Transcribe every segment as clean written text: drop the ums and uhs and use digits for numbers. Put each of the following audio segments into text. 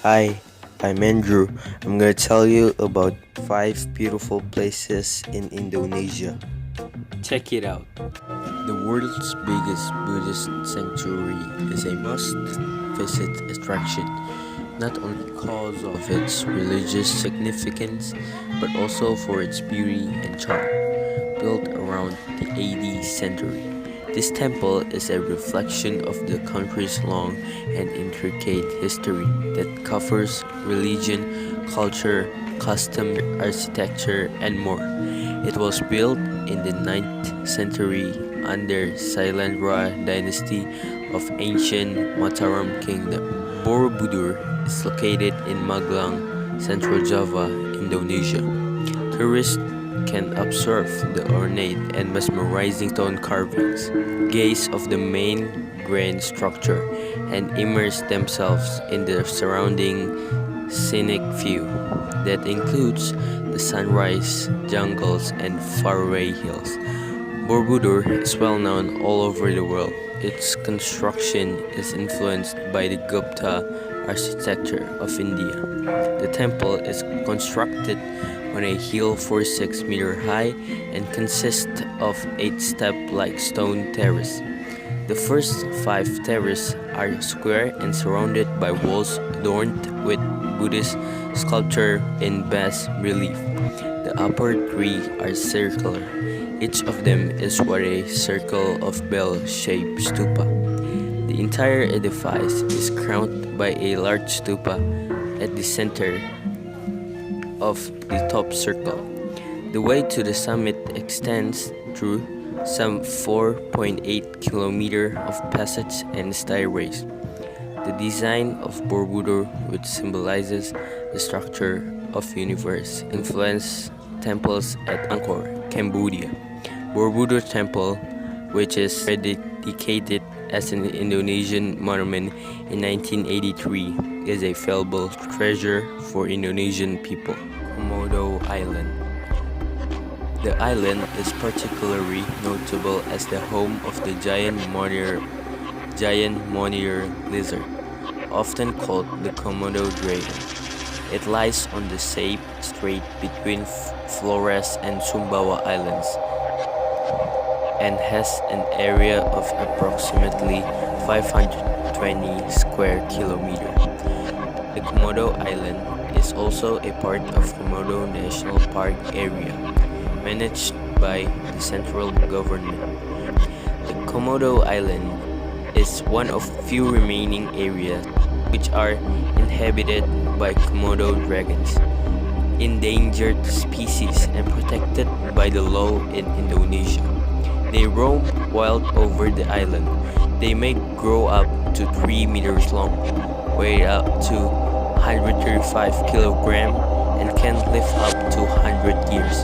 Hi, I'm Andrew. I'm gonna tell you about 5 beautiful places in Indonesia. Check it out. The world's biggest Buddhist sanctuary is a must visit attraction, not only because of its religious significance, but also for its beauty and charm. Built around the AD century, this temple is a reflection of the country's long and intricate history that covers religion, culture, custom, architecture, and more. It was built in the 9th century under Sailendra dynasty of ancient Mataram Kingdom. Borobudur is located in Magelang, Central Java, Indonesia. Tourists can observe the ornate and mesmerizing stone carvings, gaze of the main grand structure, and immerse themselves in the surrounding scenic view that includes the sunrise, jungles, and faraway hills. Borobudur is well known all over the world. Its construction is influenced by the Gupta architecture of India. The temple is constructed on a hill 46-meter high and consists of 8-step-like stone terrace. The first 5 terraces are square and surrounded by walls adorned with Buddhist sculpture in bas relief. The upper 3 are circular. Each of them is what a circle of bell-shaped stupa. The entire edifice is crowned by a large stupa at the center of the top circle. The way to the summit extends through some 4.8 kilometers of passage and stairways. The design of Borobudur, which symbolizes the structure of universe, influenced temples at Angkor, Cambodia. Borobudur Temple, which is dedicated as an Indonesian monument in 1983, is a valuable treasure for Indonesian people. Komodo Island. The island is particularly notable as the home of the giant monitor lizard, often called the Komodo dragon. It lies on the Sape Strait between Flores and Sumbawa Islands and has an area of approximately 520 square kilometers. The Komodo Island is also a part of Komodo National Park area, managed by the central government. The Komodo Island is one of few remaining areas which are inhabited by Komodo dragons, endangered species and protected by the law in Indonesia. They roam wild over the island. They may grow up to 3 meters long, weigh up to 135 kilograms, and can live up to 100 years.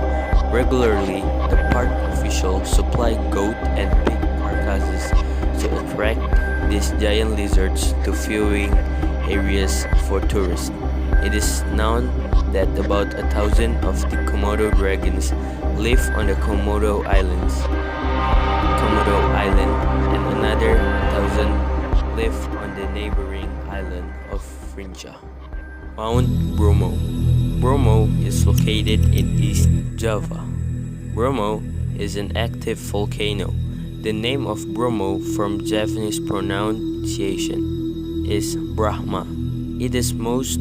Regularly, the park officials supply goat and pig carcasses to attract these giant lizards to viewing areas for tourists. It is known that about 1,000 of the Komodo dragons live on the Komodo Islands, and another 1,000 live on the neighboring island of Frinja. Mount Bromo. Bromo is located in East Java. Bromo is an active volcano. The name of Bromo from Javanese pronunciation is Brahma. It is most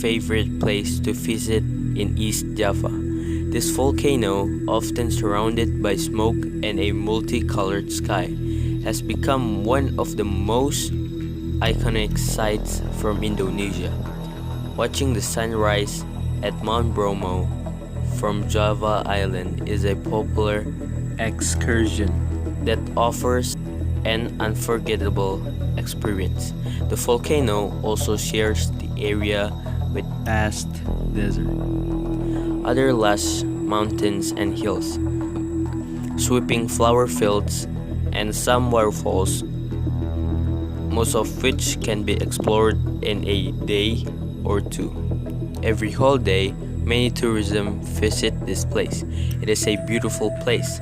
favorite place to visit in East Java. This volcano, often surrounded by smoke and a multicolored sky, has become one of the most iconic sights from Indonesia. Watching the sunrise at Mount Bromo from Java Island is a popular excursion that offers an unforgettable experience. The volcano also shares the area with vast desert, other lush mountains and hills, sweeping flower fields, and some waterfalls, most of which can be explored in a day or 2. Every holiday, many tourism visit this place. It is a beautiful place.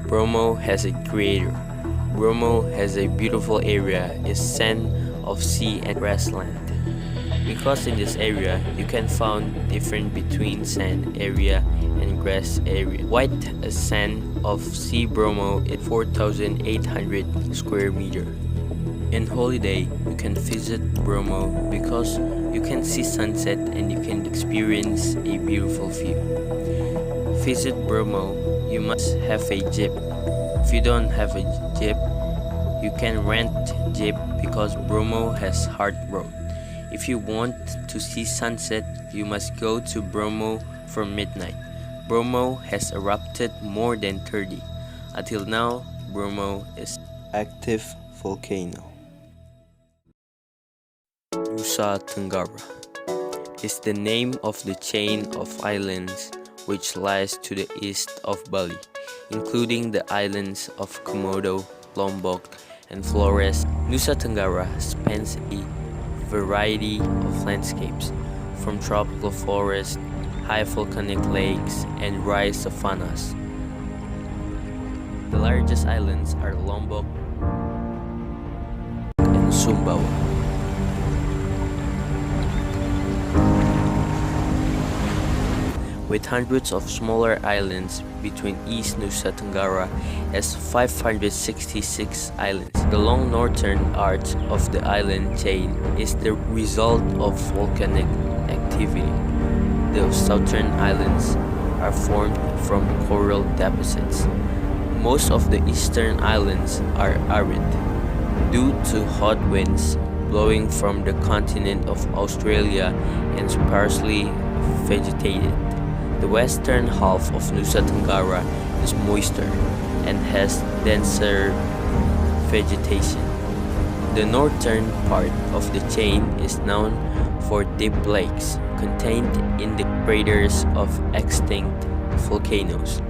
Bromo has a creator. Bromo has a beautiful area, a sand of sea and grassland. Because in this area, you can find different between sand area and grass area. White sand of Sea Bromo is 4,800 square meter. In holiday, you can visit Bromo because you can see sunset and you can experience a beautiful view. Visit Bromo, you must have a jeep. If you don't have a jeep, you can rent jeep because Bromo has hard road. If you want to see sunset, you must go to Bromo for midnight. Bromo has erupted more than 30. Until now, Bromo is active volcano. Nusa Tenggara is the name of the chain of islands which lies to the east of Bali, including the islands of Komodo, Lombok, and Flores. Nusa Tenggara spans a variety of landscapes, from tropical forests, high volcanic lakes, and rice savannas. The largest islands are Lombok and Sumbawa. With hundreds of smaller islands between East Nusa Tenggara has 566 islands. The long northern arch of the island chain is the result of volcanic activity. The southern islands are formed from coral deposits. Most of the eastern islands are arid due to hot winds blowing from the continent of Australia and sparsely vegetated. The western half of Nusa Tenggara is moister and has denser vegetation. The northern part of the chain is known for deep lakes contained in the craters of extinct volcanoes,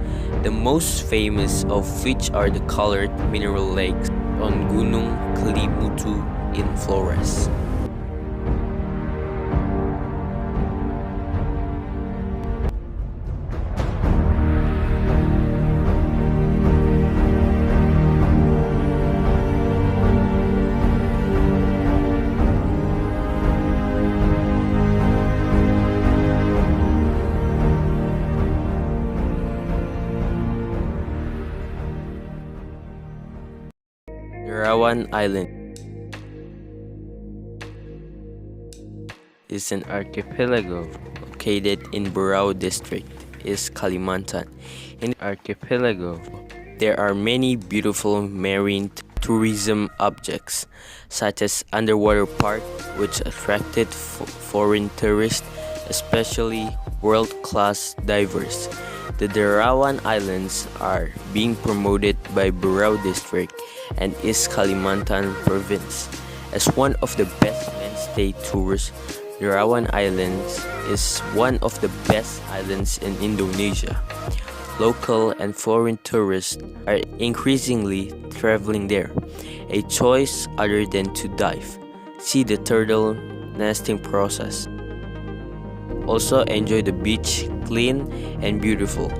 the most famous of which are the colored mineral lakes on Gunung Kelimutu in Flores. Derawan Island is an archipelago located in Berau district, is Kalimantan. In the archipelago, there are many beautiful marine tourism objects, such as underwater park, which attracted foreign tourists, especially world-class divers. The Derawan Islands are being promoted by Berau District and East Kalimantan Province as one of the best mainstay tours. Derawan Islands is one of the best islands in Indonesia. Local and foreign tourists are increasingly traveling there. A choice other than to dive, see the turtle nesting process. Also enjoy the beach, clean and beautiful.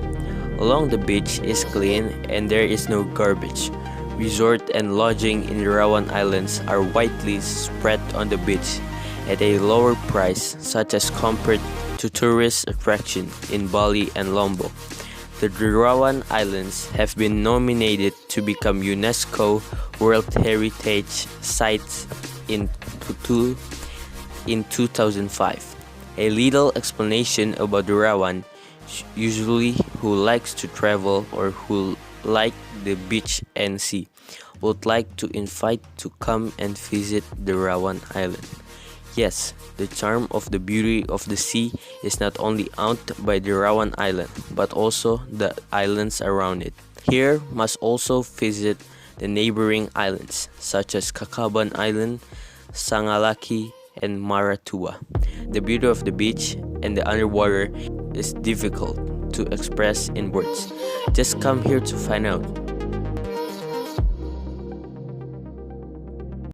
Along the beach is clean and there is no garbage. Resort and lodging in Derawan Islands are widely spread on the beach at a lower price, such as compared to tourist attraction in Bali and Lombok. The Derawan Islands have been nominated to become UNESCO World Heritage Sites in 2005. A little explanation about Derawan, usually who likes to travel or who like the beach and sea, would like to invite to come and visit Derawan Island. Yes, the charm of the beauty of the sea is not only out by Derawan Island, but also the islands around it. Here must also visit the neighboring islands, such as Kakaban Island, Sangalaki, and Maratua. The beauty of the beach and the underwater is difficult to express in words. Just come here to find out.